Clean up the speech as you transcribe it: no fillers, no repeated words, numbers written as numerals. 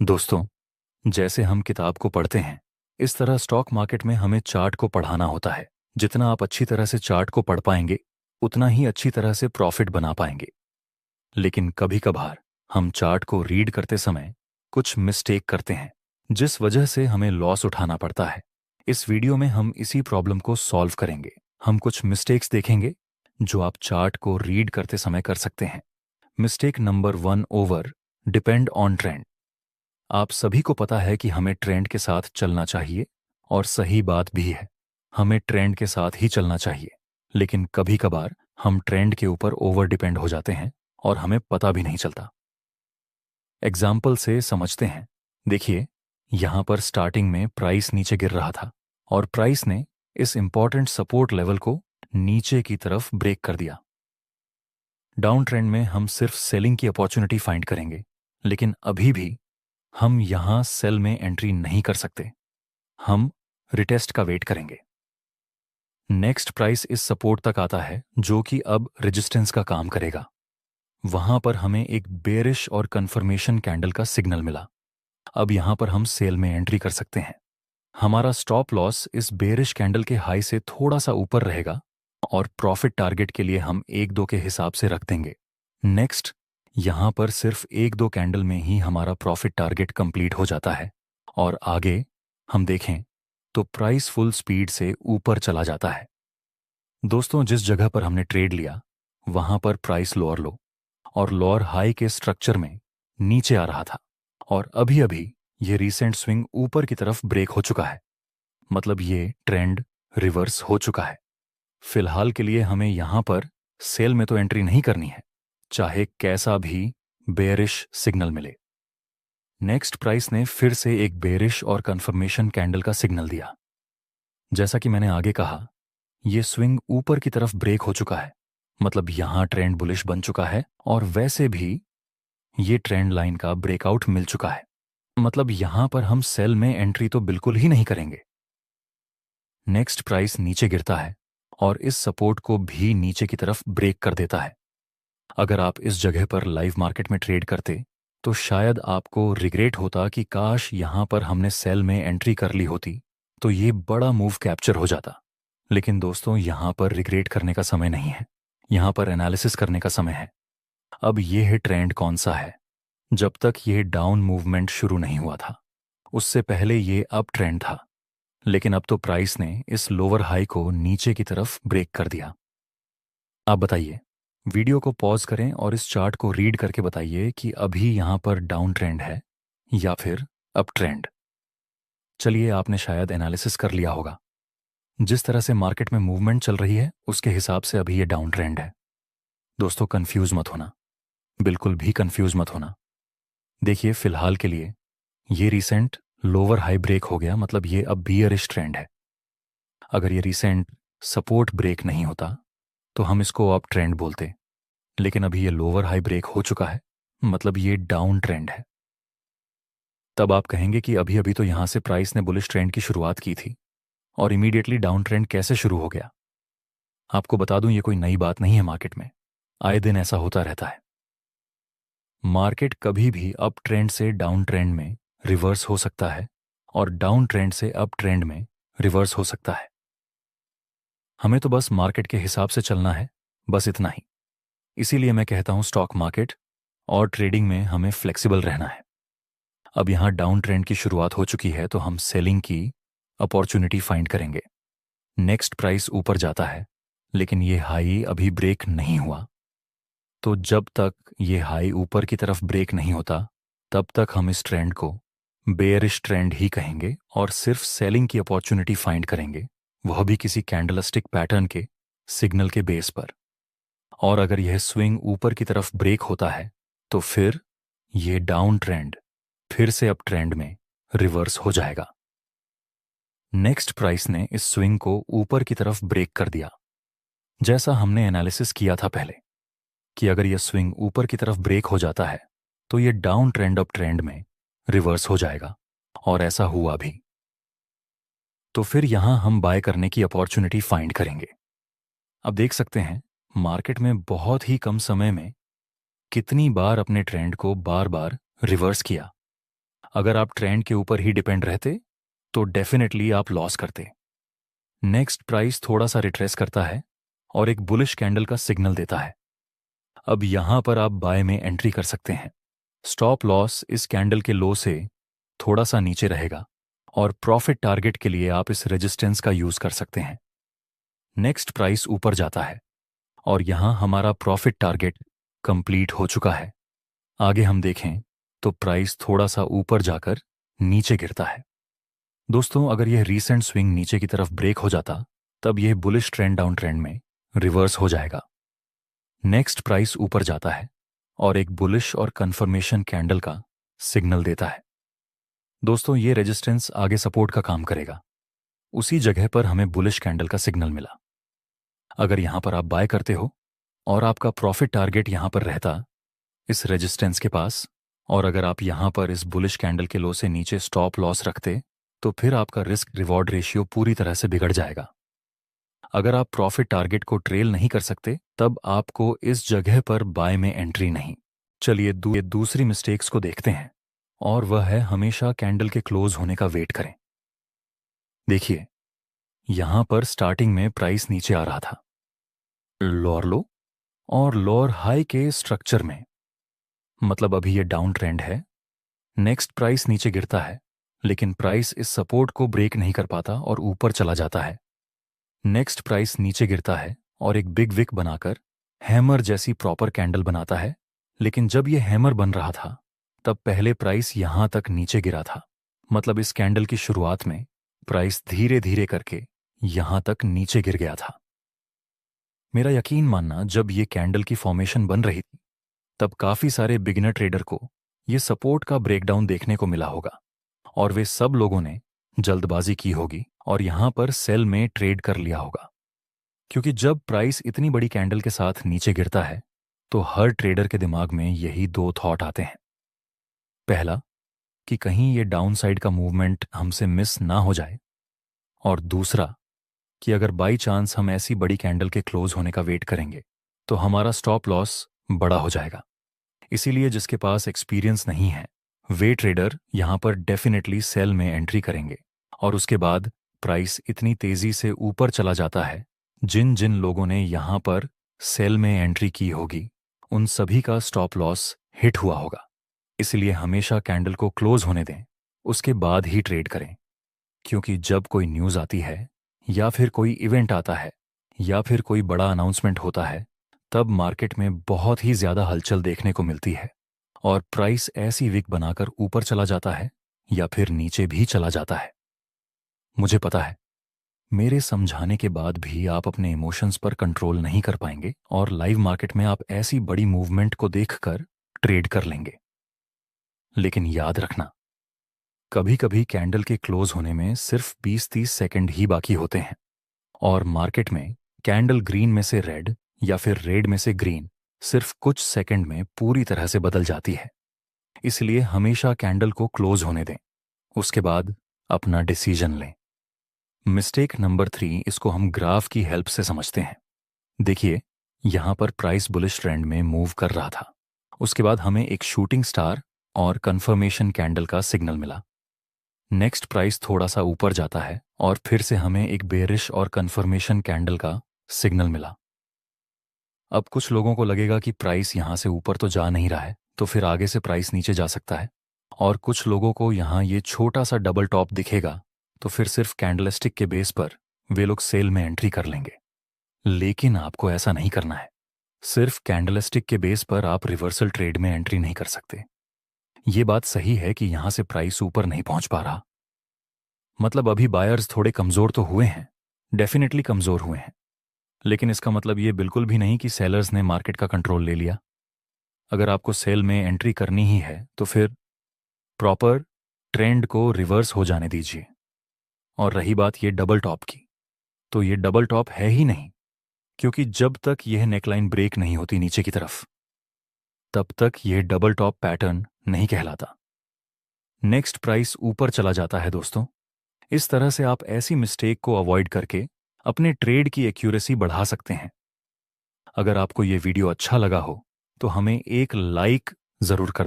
दोस्तों, जैसे हम किताब को पढ़ते हैं, इस तरह स्टॉक मार्केट में हमें चार्ट को पढ़ाना होता है। जितना आप अच्छी तरह से चार्ट को पढ़ पाएंगे, उतना ही अच्छी तरह से प्रॉफिट बना पाएंगे। लेकिन कभी कभार हम चार्ट को रीड करते समय कुछ मिस्टेक करते हैं, जिस वजह से हमें लॉस उठाना पड़ता है। इस वीडियो में हम इसी प्रॉब्लम को सॉल्व करेंगे। हम कुछ मिस्टेक्स देखेंगे जो आप चार्ट को रीड करते समय कर सकते हैं। Mistake number 1, over depend on trend. आप सभी को पता है कि हमें ट्रेंड के साथ चलना चाहिए, और सही बात भी है, हमें ट्रेंड के साथ ही चलना चाहिए। लेकिन कभी कभार हम ट्रेंड के ऊपर ओवर डिपेंड हो जाते हैं और हमें पता भी नहीं चलता। एग्जाम्पल से समझते हैं। देखिए, यहां पर स्टार्टिंग में प्राइस नीचे गिर रहा था और प्राइस ने इस इंपॉर्टेंट सपोर्ट लेवल को नीचे की तरफ ब्रेक कर दिया। डाउन ट्रेंड में हम सिर्फ सेलिंग की अपॉर्चुनिटी फाइंड करेंगे, लेकिन अभी भी हम यहां सेल में एंट्री नहीं कर सकते। हम रिटेस्ट का वेट करेंगे। नेक्स्ट प्राइस इस सपोर्ट तक आता है, जो कि अब रेजिस्टेंस का काम करेगा। वहां पर हमें एक बेरिश और कंफर्मेशन कैंडल का सिग्नल मिला। अब यहां पर हम सेल में एंट्री कर सकते हैं। हमारा स्टॉप लॉस इस बेरिश कैंडल के हाई से थोड़ा सा ऊपर रहेगा और प्रॉफिट टारगेट के लिए हम 1-2 के हिसाब से रख देंगे। नेक्स्ट, यहां पर सिर्फ 1-2 कैंडल में ही हमारा प्रॉफिट टारगेट कंप्लीट हो जाता है और आगे हम देखें तो प्राइस फुल स्पीड से ऊपर चला जाता है। दोस्तों, जिस जगह पर हमने ट्रेड लिया, वहां पर प्राइस लोअर लो और लोअर हाई के स्ट्रक्चर में नीचे आ रहा था, और अभी अभी ये रीसेंट स्विंग ऊपर की तरफ ब्रेक हो चुका है। मतलब ये ट्रेंड रिवर्स हो चुका है। फिलहाल के लिए हमें यहां पर सेल में तो एंट्री नहीं करनी है, चाहे कैसा भी बेयरिश सिग्नल मिले। नेक्स्ट, प्राइस ने फिर से एक बेयरिश और कंफर्मेशन कैंडल का सिग्नल दिया। जैसा कि मैंने आगे कहा, यह स्विंग ऊपर की तरफ ब्रेक हो चुका है। मतलब यहां ट्रेंड बुलिश बन चुका है और वैसे भी ये ट्रेंड लाइन का ब्रेकआउट मिल चुका है। मतलब यहां पर हम सेल में एंट्री तो बिल्कुल ही नहीं करेंगे। नेक्स्ट, प्राइस नीचे गिरता है और इस सपोर्ट को भी नीचे की तरफ ब्रेक कर देता है। अगर आप इस जगह पर लाइव मार्केट में ट्रेड करते, तो शायद आपको रिग्रेट होता कि काश यहां पर हमने सेल में एंट्री कर ली होती तो ये बड़ा मूव कैप्चर हो जाता। लेकिन दोस्तों, यहां पर रिग्रेट करने का समय नहीं है, यहां पर एनालिसिस करने का समय है। अब ये है ट्रेंड कौन सा है। जब तक ये डाउन मूवमेंट शुरू नहीं हुआ था, उससे पहले ये अप ट्रेंड था। लेकिन अब तो प्राइस ने इस लोअर हाई को नीचे की तरफ ब्रेक कर दिया। आप बताइए, वीडियो को पॉज करें और इस चार्ट को रीड करके बताइए कि अभी यहां पर डाउन ट्रेंड है या फिर अप ट्रेंड। चलिए, आपने शायद एनालिसिस कर लिया होगा। जिस तरह से मार्केट में मूवमेंट चल रही है, उसके हिसाब से अभी ये डाउन ट्रेंड है। दोस्तों, कंफ्यूज मत होना, बिल्कुल भी कंफ्यूज मत होना। देखिए, फिलहाल के लिए ये रिसेंट लोअर हाई ब्रेक हो गया, मतलब ये अब बियरिश ट्रेंड है। अगर ये रिसेंट सपोर्ट ब्रेक नहीं होता तो हम इसको अप ट्रेंड बोलते। लेकिन अभी ये लोअर हाई ब्रेक हो चुका है, मतलब ये डाउन ट्रेंड है। तब आप कहेंगे कि अभी अभी तो यहां से प्राइस ने बुलिश ट्रेंड की शुरुआत की थी और इमीडिएटली डाउन ट्रेंड कैसे शुरू हो गया। आपको बता दूं, ये कोई नई बात नहीं है। मार्केट में आए दिन ऐसा होता रहता है। मार्केट कभी भी अप ट्रेंड से डाउन ट्रेंड में रिवर्स हो सकता है और डाउन ट्रेंड से अप ट्रेंड में रिवर्स हो सकता है। हमें तो बस मार्केट के हिसाब से चलना है, बस इतना ही। इसीलिए मैं कहता हूं, स्टॉक मार्केट और ट्रेडिंग में हमें फ्लेक्सिबल रहना है। अब यहां डाउन ट्रेंड की शुरुआत हो चुकी है, तो हम सेलिंग की अपॉर्चुनिटी फाइंड करेंगे। नेक्स्ट, प्राइस ऊपर जाता है, लेकिन ये हाई अभी ब्रेक नहीं हुआ। तो जब तक ये हाई ऊपर की तरफ ब्रेक नहीं होता, तब तक हम इस ट्रेंड को बेयरिश ट्रेंड ही कहेंगे और सिर्फ सेलिंग की अपॉर्चुनिटी फाइंड करेंगे, वह भी किसी कैंडलस्टिक पैटर्न के सिग्नल के बेस पर। और अगर यह स्विंग ऊपर की तरफ ब्रेक होता है, तो फिर यह डाउन ट्रेंड फिर से अप ट्रेंड में रिवर्स हो जाएगा। नेक्स्ट, प्राइस ने इस स्विंग को ऊपर की तरफ ब्रेक कर दिया। जैसा हमने एनालिसिस किया था पहले कि अगर यह स्विंग ऊपर की तरफ ब्रेक हो जाता है, तो यह डाउन ट्रेंड अप ट्रेंड में रिवर्स हो जाएगा, और ऐसा हुआ भी। तो फिर यहां हम बाय करने की अपॉर्चुनिटी फाइंड करेंगे। अब देख सकते हैं, मार्केट में बहुत ही कम समय में कितनी बार अपने ट्रेंड को बार बार रिवर्स किया। अगर आप ट्रेंड के ऊपर ही डिपेंड रहते तो डेफिनेटली आप लॉस करते। नेक्स्ट प्राइस थोड़ा सा रिट्रेस करता है और एक बुलिश कैंडल का सिग्नल देता है। अब यहां पर आप बाय में एंट्री कर सकते हैं। स्टॉप लॉस इस कैंडल के लो से थोड़ा सा नीचे रहेगा और प्रॉफिट टारगेट के लिए आप इस रेजिस्टेंस का यूज कर सकते हैं। नेक्स्ट प्राइस ऊपर जाता है और यहां हमारा प्रॉफिट टारगेट कंप्लीट हो चुका है। आगे हम देखें तो प्राइस थोड़ा सा ऊपर जाकर नीचे गिरता है। दोस्तों, अगर यह रीसेंट स्विंग नीचे की तरफ ब्रेक हो जाता तब यह बुलिश ट्रेंड डाउन ट्रेंड में रिवर्स हो जाएगा। नेक्स्ट प्राइस ऊपर जाता है और एक बुलिश और कंफर्मेशन कैंडल का सिग्नल देता है। दोस्तों, ये रेजिस्टेंस आगे सपोर्ट का काम करेगा। उसी जगह पर हमें बुलिश कैंडल का सिग्नल मिला। अगर यहां पर आप बाय करते हो और आपका प्रॉफिट टारगेट यहां पर रहता इस रेजिस्टेंस के पास, और अगर आप यहां पर इस बुलिश कैंडल के लो से नीचे स्टॉप लॉस रखते तो फिर आपका रिस्क रिवॉर्ड रेशियो पूरी तरह से बिगड़ जाएगा। अगर आप प्रॉफिट टारगेट को ट्रेल नहीं कर सकते तब आपको इस जगह पर बाय में एंट्री नहीं। चलिए दूसरी मिस्टेक्स को देखते हैं, और वह है हमेशा कैंडल के क्लोज होने का वेट करें। देखिए, यहां पर स्टार्टिंग में प्राइस नीचे आ रहा था लोअर लो और लोअर हाई के स्ट्रक्चर में, मतलब अभी ये डाउन ट्रेंड है। नेक्स्ट प्राइस नीचे गिरता है लेकिन प्राइस इस सपोर्ट को ब्रेक नहीं कर पाता और ऊपर चला जाता है। नेक्स्ट प्राइस नीचे गिरता है और एक बिग विक बनाकर हैमर जैसी प्रॉपर कैंडल बनाता है, लेकिन जब यह हैमर बन रहा था तब पहले प्राइस यहां तक नीचे गिरा था। मतलब इस कैंडल की शुरुआत में प्राइस धीरे धीरे करके यहां तक नीचे गिर गया था। मेरा यकीन मानना, जब ये कैंडल की फॉर्मेशन बन रही थी तब काफी सारे बिगिनर ट्रेडर को ये सपोर्ट का ब्रेकडाउन देखने को मिला होगा और वे सब लोगों ने जल्दबाजी की होगी और यहां पर सेल में ट्रेड कर लिया होगा। क्योंकि जब प्राइस इतनी बड़ी कैंडल के साथ नीचे गिरता है तो हर ट्रेडर के दिमाग में यही दो थॉट आते हैं। पहला, कि कहीं ये डाउन साइड का मूवमेंट हमसे मिस ना हो जाए, और दूसरा कि अगर बाई चांस हम ऐसी बड़ी कैंडल के क्लोज होने का वेट करेंगे तो हमारा स्टॉप लॉस बड़ा हो जाएगा। इसीलिए जिसके पास एक्सपीरियंस नहीं है वे ट्रेडर यहां पर डेफिनेटली सेल में एंट्री करेंगे, और उसके बाद प्राइस इतनी तेजी से ऊपर चला जाता है, जिन जिन लोगों ने यहां पर सेल में एंट्री की होगी उन सभी का स्टॉप लॉस हिट हुआ होगा। इसलिए हमेशा कैंडल को क्लोज होने दें, उसके बाद ही ट्रेड करें। क्योंकि जब कोई न्यूज़ आती है या फिर कोई इवेंट आता है या फिर कोई बड़ा अनाउंसमेंट होता है तब मार्केट में बहुत ही ज्यादा हलचल देखने को मिलती है और प्राइस ऐसी विक बनाकर ऊपर चला जाता है या फिर नीचे भी चला जाता है। मुझे पता है, मेरे समझाने के बाद भी आप अपने इमोशंस पर कंट्रोल नहीं कर पाएंगे और लाइव मार्केट में आप ऐसी बड़ी मूवमेंट को देखकर ट्रेड कर लेंगे। लेकिन याद रखना, कभी कभी कैंडल के क्लोज होने में सिर्फ 20-30 सेकंड ही बाकी होते हैं और मार्केट में कैंडल ग्रीन में से रेड या फिर रेड में से ग्रीन सिर्फ कुछ सेकंड में पूरी तरह से बदल जाती है। इसलिए हमेशा कैंडल को क्लोज होने दें, उसके बाद अपना डिसीजन लें। मिस्टेक नंबर 3, इसको हम ग्राफ की हेल्प से समझते हैं। देखिए, यहां पर प्राइस बुलिश ट्रेंड में मूव कर रहा था, उसके बाद हमें एक शूटिंग स्टार और कंफर्मेशन कैंडल का सिग्नल मिला। नेक्स्ट प्राइस थोड़ा सा ऊपर जाता है और फिर से हमें एक बेरिश और कंफर्मेशन कैंडल का सिग्नल मिला। अब कुछ लोगों को लगेगा कि प्राइस यहां से ऊपर तो जा नहीं रहा है तो फिर आगे से प्राइस नीचे जा सकता है, और कुछ लोगों को यहां ये छोटा सा डबल टॉप दिखेगा तो फिर सिर्फ कैंडलस्टिक के बेस पर वे लोग सेल में एंट्री कर लेंगे। लेकिन आपको ऐसा नहीं करना है। सिर्फ कैंडलस्टिक के बेस पर आप रिवर्सल ट्रेड में एंट्री नहीं कर सकते। ये बात सही है कि यहां से प्राइस ऊपर नहीं पहुंच पा रहा, मतलब अभी बायर्स थोड़े कमजोर तो हुए हैं, डेफिनेटली कमजोर हुए हैं, लेकिन इसका मतलब ये बिल्कुल भी नहीं कि सेलर्स ने मार्केट का कंट्रोल ले लिया। अगर आपको सेल में एंट्री करनी ही है तो फिर प्रॉपर ट्रेंड को रिवर्स हो जाने दीजिए। और रही बात ये डबल टॉप की, तो ये डबल टॉप है ही नहीं, क्योंकि जब तक यह नेकलाइन ब्रेक नहीं होती नीचे की तरफ तब तक यह डबल टॉप पैटर्न नहीं कहलाता। नेक्स्ट प्राइस ऊपर चला जाता है दोस्तों। इस तरह से आप ऐसी मिस्टेक को अवॉइड करके अपने ट्रेड की एक्यूरेसी बढ़ा सकते हैं। अगर आपको यह वीडियो अच्छा लगा हो तो हमें एक लाइक जरूर कर